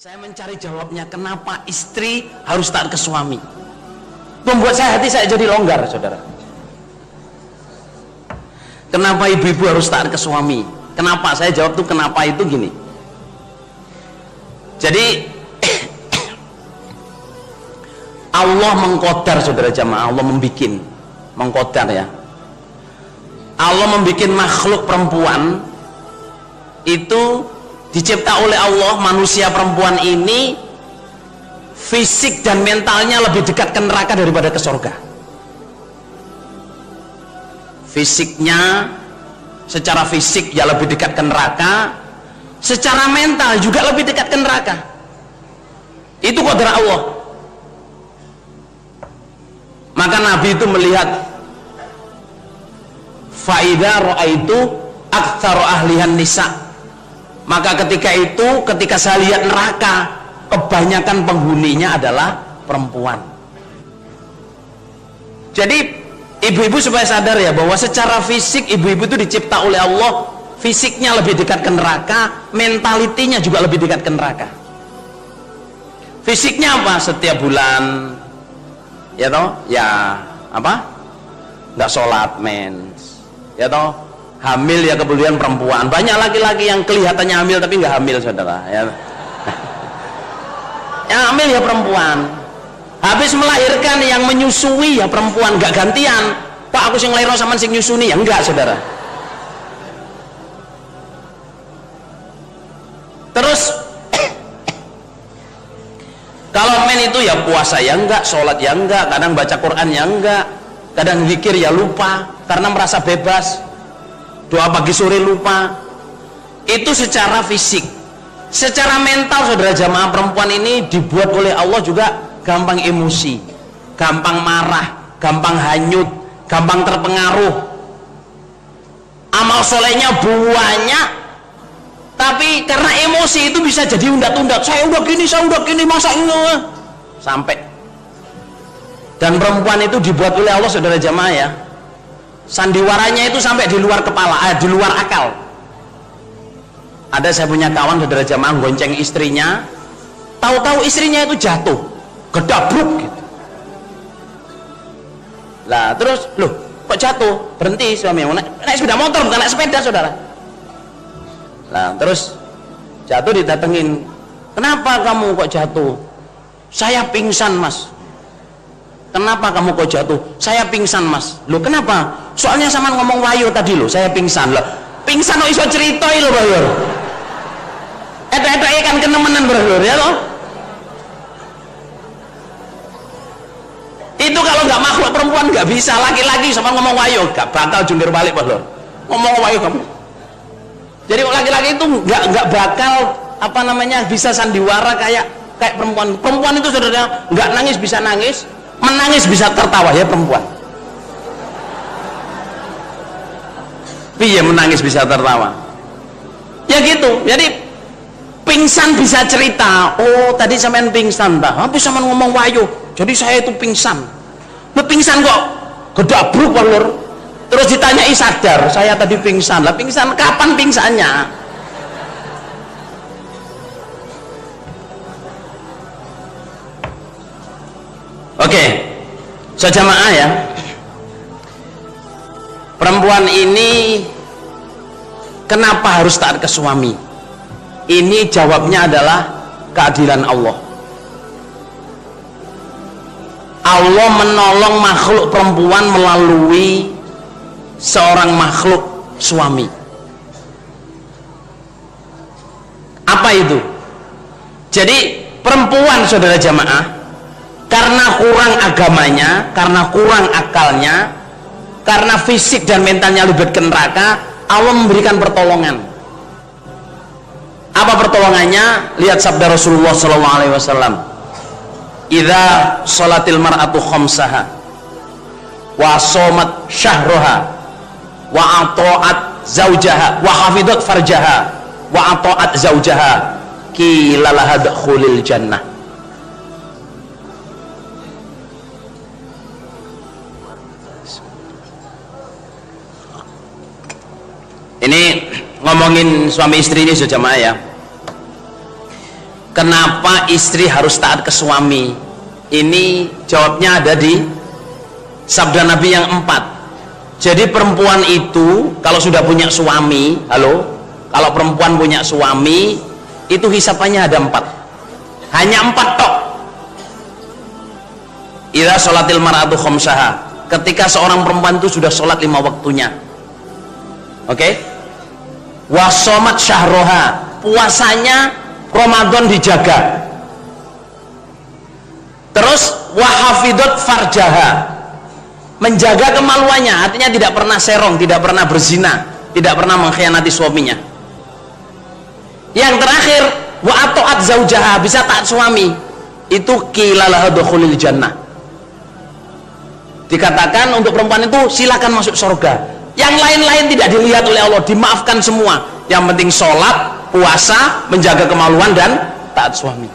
Saya mencari jawabnya, kenapa istri harus taat ke suami. Membuat hati saya jadi longgar, saudara. Kenapa ibu-ibu harus taat ke suami? Kenapa? Saya jawab tuh kenapa itu gini. Jadi Allah mengkodar, saudara jamaah. Allah mengkodar ya. Allah membikin makhluk perempuan itu dicipta oleh Allah. Manusia perempuan ini fisik dan mentalnya lebih dekat ke neraka daripada ke surga. Fisiknya secara fisik ya lebih dekat ke neraka, secara mental juga lebih dekat ke neraka. Itu qadar Allah. Maka Nabi itu melihat, faida ra'aitu aktsaru ahlihan nisa. Maka ketika saya lihat neraka, kebanyakan penghuninya adalah perempuan. Jadi ibu-ibu supaya sadar ya, bahwa secara fisik ibu-ibu itu dicipta oleh Allah, fisiknya lebih dekat ke neraka, mentalitinya juga lebih dekat ke neraka. Fisiknya apa? Setiap bulan ya toh, ya apa? Nggak sholat mens, ya toh, hamil ya kemudian perempuan. Banyak laki-laki yang kelihatannya hamil tapi nggak hamil, saudara ya. Yang hamil ya perempuan. Habis melahirkan yang menyusui ya perempuan, nggak gantian. Pak, aku sing ngelahirno sampean sing nyusuni, ya enggak, saudara. Terus kalau men itu ya puasa ya enggak, sholat ya enggak, kadang baca Quran ya enggak, kadang zikir ya lupa karena merasa bebas, doa pagi sore lupa. Itu secara fisik. Secara mental, saudara jamaah, perempuan ini dibuat oleh Allah juga gampang emosi, gampang marah, gampang hanyut, gampang terpengaruh. Amal solehnya banyak, tapi karena emosi itu bisa jadi undat-undat. Saya udah gini, masa ini sampai. Dan perempuan itu dibuat oleh Allah, saudara jamaah ya, sandiwaranya itu sampai di luar kepala, di luar akal. Ada saya punya kawan, saudara jamaah, gonceng istrinya, tahu-tahu istrinya itu jatuh, gedabruk gitu. Lah terus, loh kok jatuh? Berhenti suami, naik sepeda motor bukan naik sepeda, saudara. Nah terus jatuh, didatengin, kenapa kamu kok jatuh? Saya pingsan, mas. Kenapa kamu kok jatuh? Saya pingsan, mas. Loh kenapa? Soalnya sama ngomong wayo tadi loh, saya pingsan. Loh pingsan kok iso ceritoi loh, Bayor. Eta-eta kan kenemenan, Bayor ya loh. Itu kalau nggak makhluk perempuan nggak bisa. Laki-laki sama ngomong wayo gak bakal jungkir balik, Bayor. Ngomong wayo kamu. Jadi laki-laki itu nggak bakal apa namanya bisa sandiwara kayak perempuan. Perempuan itu, saudara, nggak nangis bisa nangis, menangis bisa tertawa ya perempuan. Iya, menangis bisa tertawa. Ya gitu. Jadi pingsan bisa cerita. Oh tadi sampean pingsan, dah. Habis sampean ngomong wayo. Jadi saya itu pingsan. Lu pingsan kok gedabruk, Lur. Terus ditanyai sadar, saya tadi pingsan. Lah pingsan kapan pingsannya? Oke, sejamaah ya. Perempuan ini kenapa harus taat ke suami? Ini jawabnya adalah keadilan Allah. Allah menolong makhluk perempuan melalui seorang makhluk suami. Apa itu? Jadi perempuan, saudara jamaah, karena kurang agamanya, karena kurang akalnya, karena fisik dan mentalnya lebih ke neraka, Allah memberikan pertolongan. Apa pertolongannya? Lihat sabda Rasulullah SAW. Idza sholatil mar'atu khamsaha wa shamat syahraha wa ata'at zaujaha wa hafidhat farjaha wa ata'at zaujaha qila laha dkhulil jannah. Ini ngomongin suami istri ini, jamaah ya. kenapa istri harus taat ke suami? Ini jawabnya ada di sabda Nabi yang 4. Jadi perempuan itu kalau sudah punya suami, kalau perempuan punya suami itu hisapannya ada 4. Hanya 4 tok. Idza sholatil mar'atu khamsaha, ketika seorang perempuan itu sudah sholat 5 waktunya. Oke? Wa shamat syahroha, puasanya Ramadan dijaga. Terus wa hafidhat farjaha, menjaga kemaluannya, artinya tidak pernah serong, tidak pernah berzina, tidak pernah mengkhianati suaminya. Yang terakhir wa ata'at zaujaha, bisa taat suami, itu qila laha dukhulil jannah, dikatakan untuk perempuan itu silakan masuk surga. Yang lain-lain tidak dilihat oleh Allah, dimaafkan semua. Yang penting sholat, puasa, menjaga kemaluan dan taat suami.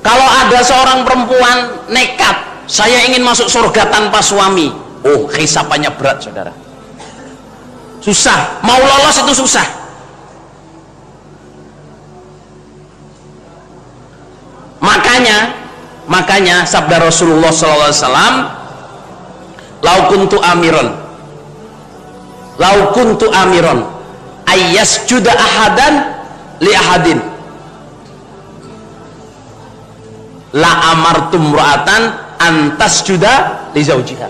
Kalau ada seorang perempuan nekat, saya ingin masuk surga tanpa suami, oh hisapannya berat saudara, susah, mau lolos itu susah. Makanya sabda Rasulullah SAW, lau kuntu amiron ayyasjuda ahadan li ahadin la amartum ra'atan antas juda li zaujiha.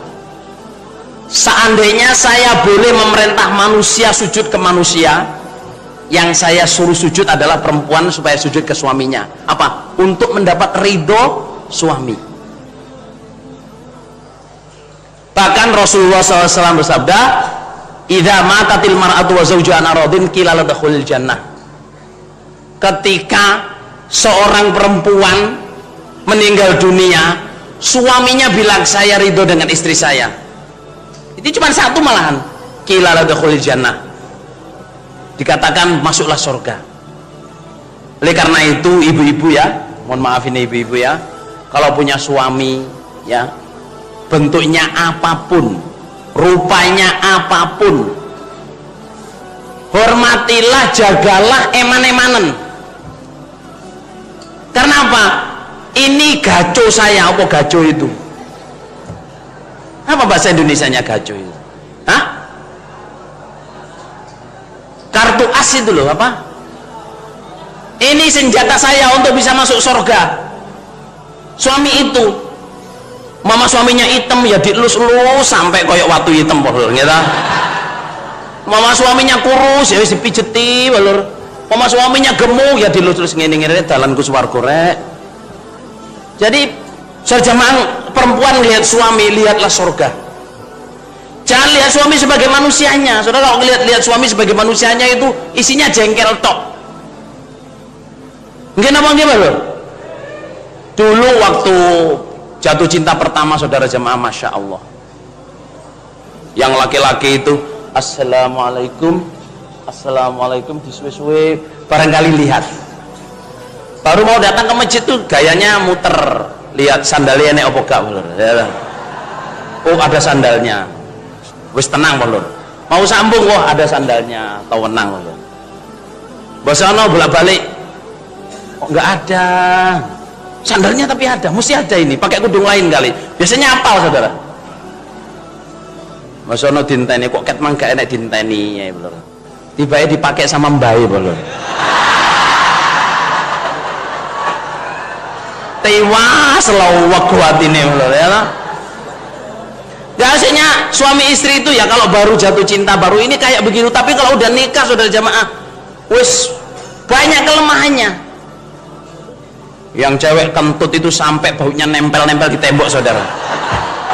Seandainya saya boleh memerintah manusia sujud ke manusia, yang saya suruh sujud adalah perempuan supaya sujud ke suaminya. Apa? Untuk mendapat ridho suami. Bahkan Rasulullah SAW bersabda, idza matatil mar'atu wa zawjuha an radin qila la dakhulil jannah. Ketika seorang perempuan meninggal dunia, suaminya bilang saya ridho dengan istri saya, itu cuma satu malahan, qila la dakhulil jannah, dikatakan masuklah surga. Oleh karena itu ibu-ibu ya, mohon maaf ini ibu-ibu ya, kalau punya suami ya, bentuknya apapun, rupanya apapun, hormatilah, jagalah, eman-emanen. Karena apa? Ini gaco saya. Apa gaco itu? Apa bahasa Indonesianya gaco itu? Hah? Kartu as itu loh, apa? Ini senjata saya untuk bisa masuk surga. Suami itu, mama suaminya hitam ya dielus-elus sampai koyok watu hitam bolor, gitu. Mama suaminya kurus ya dipijeti bolor. Mama suaminya gemuk ya dilus-elus ngene-ngene dalanku swarga rek. Jadi serjamaah perempuan lihat suami, lihatlah surga. Jangan lihat suami sebagai manusianya. Saudara, kalau lihat suami sebagai manusianya itu isinya jengkel tok. Mungkin apa nggih, Lur? Dulu waktu jatuh cinta pertama saudara jemaah, masya Allah, yang laki-laki itu assalamualaikum disuwe-suwe, barangkali lihat, baru mau datang ke masjid tuh gayanya muter, lihat sandalnya nek opo gak, Lur. Oh ada sandalnya, wis tenang, Lur. Mau sambung, wah ada sandalnya, tau menang, Lur. Bosono bolak-balik, kok nggak ada sandalnya, tapi ada, mesti ada ini, pakai kudung lain kali, biasanya apal saudara. Masono dinteni, kok ket mangga enek dinteni ya, Lur. Tiba-tiba dipakai sama mbae, Lur. Tewas lawak kuat ini, Lur ya. Biasanya suami istri itu ya kalau baru jatuh cinta baru ini kayak begitu, tapi kalau udah nikah saudara jamaah, wis banyak kelemahannya. Yang cewek kentut itu sampai baunya nempel-nempel di tembok, saudara.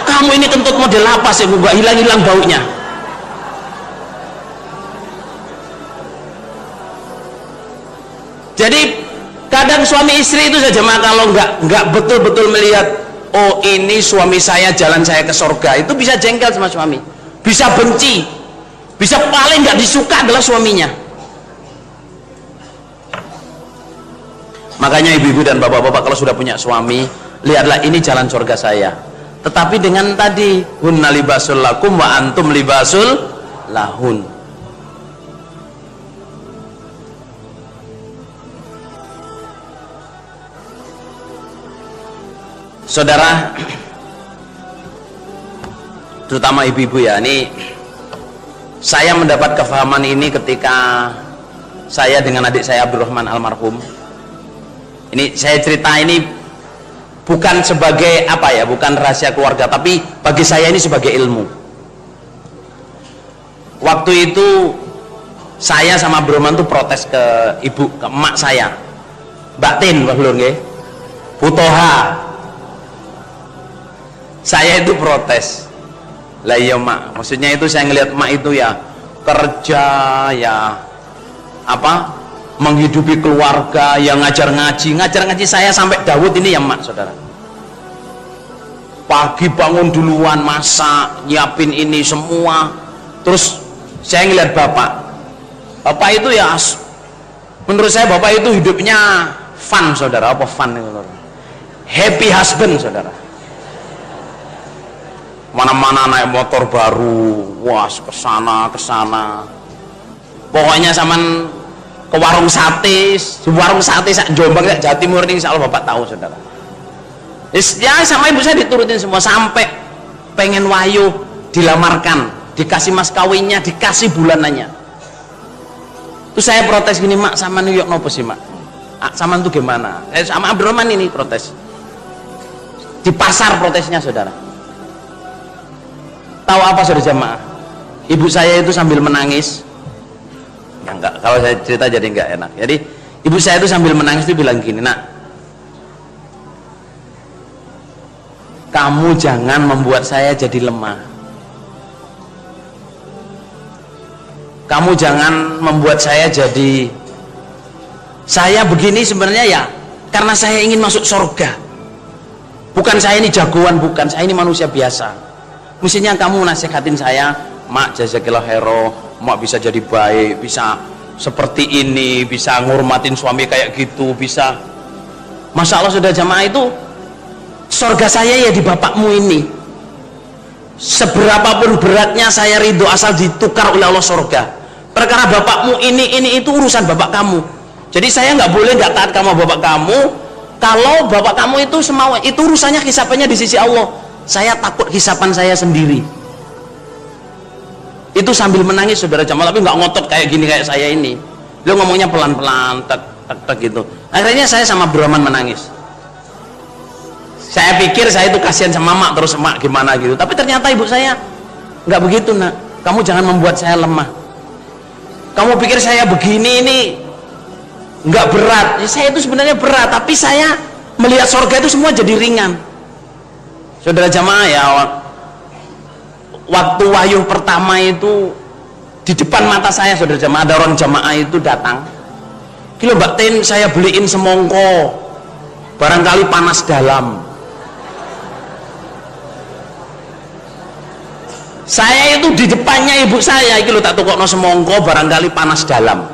Kamu ini kentut model apa sih, gak hilang-hilang baunya? Jadi kadang suami istri itu saja mah kalau nggak betul-betul melihat, oh ini suami saya, jalan saya ke surga, itu bisa jengkel sama suami, bisa benci, bisa paling nggak disuka adalah suaminya. Makanya ibu-ibu dan bapak-bapak kalau sudah punya suami, lihatlah ini jalan surga saya. Tetapi dengan tadi, hunna libasul lakum wa antum libasul lahun. Saudara, terutama ibu-ibu ya, ini saya mendapat kefahaman ini ketika saya dengan adik saya Abdurrahman almarhum. Ini saya cerita ini bukan sebagai apa ya, bukan rahasia keluarga, tapi bagi saya ini sebagai ilmu. Waktu itu saya sama Abdurrahman tuh protes ke ibu, ke emak saya, Mbak Tin, Butoha. Saya itu protes. Lah iya mak, maksudnya itu saya ngelihat mak itu ya kerja, ya apa, menghidupi keluarga, yang ngajar ngaji saya sampai Daud ini ya mak, saudara. Pagi bangun duluan, masak, nyiapin ini semua. Terus saya ngelihat bapak itu ya, menurut saya bapak itu hidupnya fun, saudara. Apa fun itu? Happy husband, saudara. Mana-mana naik motor baru, wah kesana. Pokoknya zaman ke warung sate sak Jombang, Jawa Timur ini insya Allah bapak tahu, saudara. Ya sama ibu saya diturutin semua, sampai pengen wayu dilamarkan, dikasih mas kawinnya, dikasih bulanannya. Terus saya protes gini, mak sama New York nopo sih mak? Sama itu gimana? Sama Abdurrahman ini protes. Di pasar protesnya, saudara. Tahu apa saudara jamaah? Ibu saya itu sambil menangis. Ya enggak, kalau saya cerita jadi enggak enak. Jadi ibu saya itu sambil menangis itu bilang gini, nak, kamu jangan membuat saya jadi lemah. Kamu jangan membuat saya jadi, saya begini sebenarnya ya karena saya ingin masuk surga. Bukan saya ini jagoan, bukan, saya ini manusia biasa. Mestinya kamu nasihatin saya, mak jazakillah khairan, mak bisa jadi baik, bisa seperti ini, bisa ngurmatin suami kayak gitu, bisa. Masya Allah sudah jamaah, itu surga saya ya di bapakmu ini. Seberapapun beratnya saya ridho asal ditukar oleh Allah surga. Perkara bapakmu ini itu urusan bapak kamu. Jadi saya nggak boleh nggak taat sama bapak kamu. Kalau bapak kamu itu semau, itu urusannya hisapannya di sisi Allah. Saya takut hisapan saya sendiri. Itu sambil menangis saudara jamaah, tapi nggak ngotot kayak gini kayak saya ini. Dia ngomongnya pelan-pelan, tek gitu. Akhirnya saya sama Abdurrahman menangis. Saya pikir saya itu kasihan sama mak, terus mak gimana gitu. Tapi ternyata ibu saya nggak begitu, nak. Kamu jangan membuat saya lemah. Kamu pikir saya begini ini nggak berat? Ya, saya itu sebenarnya berat, tapi saya melihat surga itu semua jadi ringan. Saudara jamaah ya, waktu wahyu pertama itu di depan mata saya, saudara jamaah, ada orang jamaah itu datang. Kilo Mbak Tin, saya beliin semongko, barangkali panas dalam. Saya itu di depannya ibu saya, kilo tak tukokno semongko, barangkali panas dalam.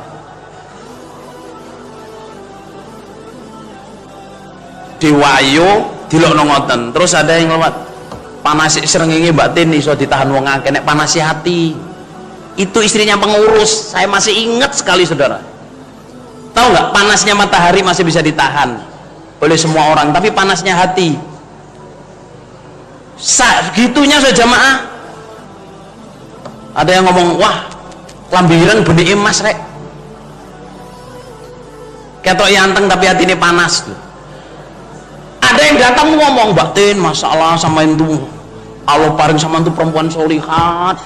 Di wahyu dilokno ngoten, terus ada yang lewat, panasi srengenge Mbak Tin iso ditahan wong akeh, nek panasi hati. Itu istrinya pengurus, saya masih ingat sekali saudara. Tahu nggak, panasnya matahari masih bisa ditahan oleh semua orang, tapi panasnya hati segitunya saja jamaah. Ada yang ngomong, wah lambiran benih emas rek, ketok yanteng tapi hati ini panas tuh. Ada yang datang ngomong, Mbak Tin, masalah sama itu Allah paring sama itu perempuan solihat,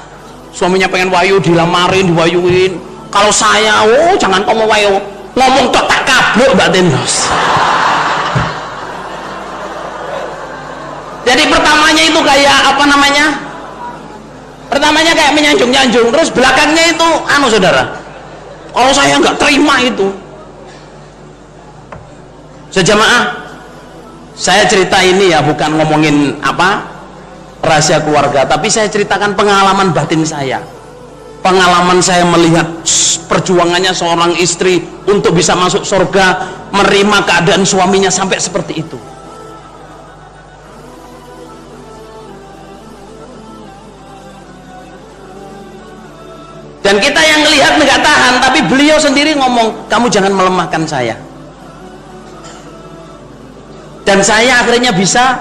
suaminya pengen wayu, dilamarin, diwayuin. Kalau saya, oh jangan kamu wayu, ngomong tok tak kablok Mbak Tin. Jadi pertamanya itu kayak apa namanya, pertamanya kayak menyanjung-nyanjung, terus belakangnya itu anu saudara, kalau saya nggak terima itu. Sejamaah, saya cerita ini ya bukan ngomongin apa rahasia keluarga, tapi saya ceritakan pengalaman batin saya, pengalaman saya melihat perjuangannya seorang istri untuk bisa masuk surga, menerima keadaan suaminya sampai seperti itu. Dan kita yang melihat nggak tahan, tapi beliau sendiri ngomong, kamu jangan melemahkan saya. Dan saya akhirnya bisa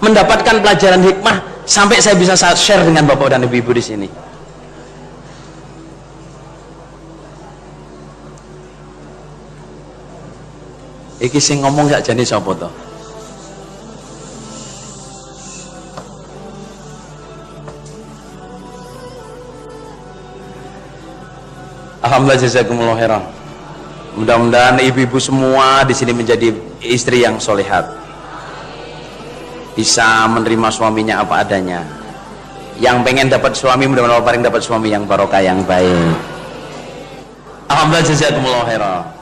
mendapatkan pelajaran hikmah sampai saya bisa share dengan bapak dan ibu-ibu di sini. Iki sing ngomong gak jane sapa to? Alhamdulillah, jazakumullah khairan. Mudah-mudahan ibu-ibu semua di sini menjadi istri yang solehat, bisa menerima suaminya apa adanya. Yang pengen dapat suami, mudah-mudahan Allah paling dapat suami yang barokah, yang baik. Alhamdulillah, jazakumullah khairan.